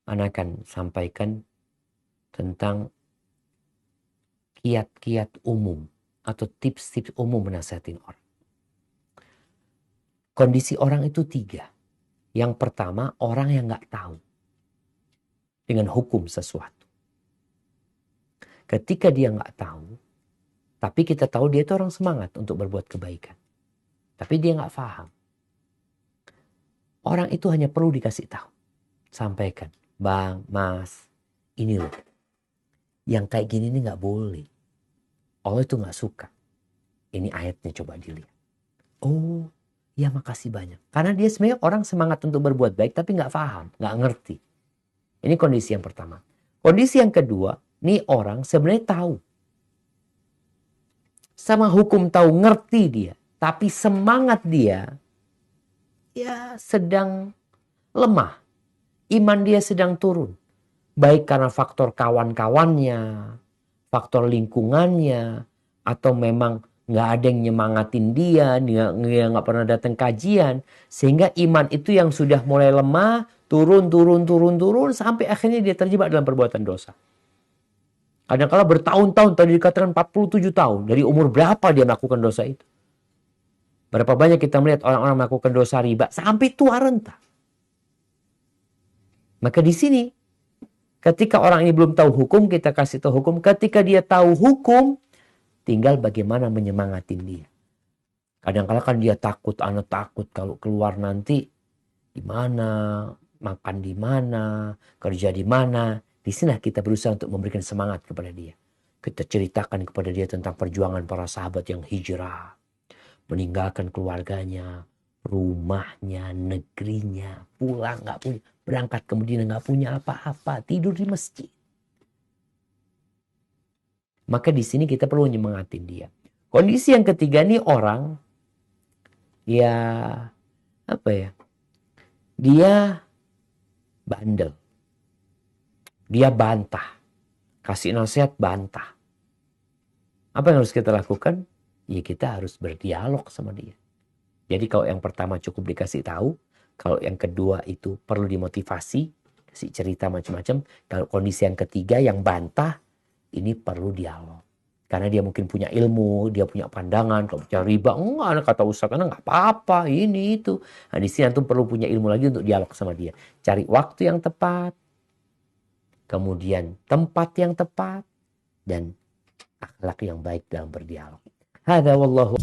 Ana akan sampaikan tentang kiat-kiat umum atau tips-tips umum menasihatin orang. Kondisi orang itu 3. Yang pertama, orang yang nggak tahu dengan hukum sesuatu. Ketika dia nggak tahu, tapi kita tahu dia itu orang semangat untuk berbuat kebaikan. Tapi dia nggak paham. Orang itu hanya perlu dikasih tahu. Sampaikan, Bang, Mas, ini loh. Yang kayak gini ini nggak boleh. Allah itu nggak suka. Ini ayatnya coba dilihat. Oh, ya makasih banyak. Karena dia sebenarnya orang semangat untuk berbuat baik tapi nggak paham, nggak ngerti. Ini kondisi yang pertama. Kondisi yang kedua, nih orang sebenarnya tahu. Sama hukum tahu, ngerti dia. Tapi semangat dia ya sedang lemah. Iman dia sedang turun. Baik karena faktor kawan-kawannya, faktor lingkungannya, atau memang nggak ada yang nyemangatin dia nggak pernah datang kajian. Sehingga iman itu yang sudah mulai lemah, turun, sampai akhirnya dia terjebak dalam perbuatan dosa. Kadang-kala bertahun-tahun, tadi dikatakan 47 tahun. Dari umur berapa dia melakukan dosa itu? Berapa banyak kita melihat orang-orang melakukan dosa riba sampai tua renta. Maka di sini, ketika orang ini belum tahu hukum, kita kasih tahu hukum. Ketika dia tahu hukum, tinggal bagaimana menyemangatin dia. Kadang-kala kan dia takut, anak takut kalau keluar nanti di mana, makan di mana, kerja di mana. Di sini kita berusaha untuk memberikan semangat kepada dia. Kita ceritakan kepada dia tentang perjuangan para sahabat yang hijrah, meninggalkan keluarganya, rumahnya, negerinya, pulang nggak punya, berangkat ke Madinah nggak punya apa-apa, tidur di masjid. Maka di sini kita perlu nyemangatin dia. Kondisi yang ketiga nih orang, ya apa ya? Dia bandel. Dia bantah. Kasih nasihat bantah. Apa yang harus kita lakukan? Ya kita harus berdialog sama dia. Jadi kalau yang pertama cukup dikasih tahu, kalau yang kedua itu perlu dimotivasi, kasih cerita macam-macam. Kalau kondisi yang ketiga yang bantah, ini perlu dialog. Karena dia mungkin punya ilmu, dia punya pandangan. Kalau bicara riba, enggak, kata Ustaz, karena enggak apa-apa, ini itu. Nah di sini antum perlu punya ilmu lagi untuk dialog sama dia. Cari waktu yang tepat, kemudian tempat yang tepat, dan akhlak yang baik dalam berdialog. Hada wallahu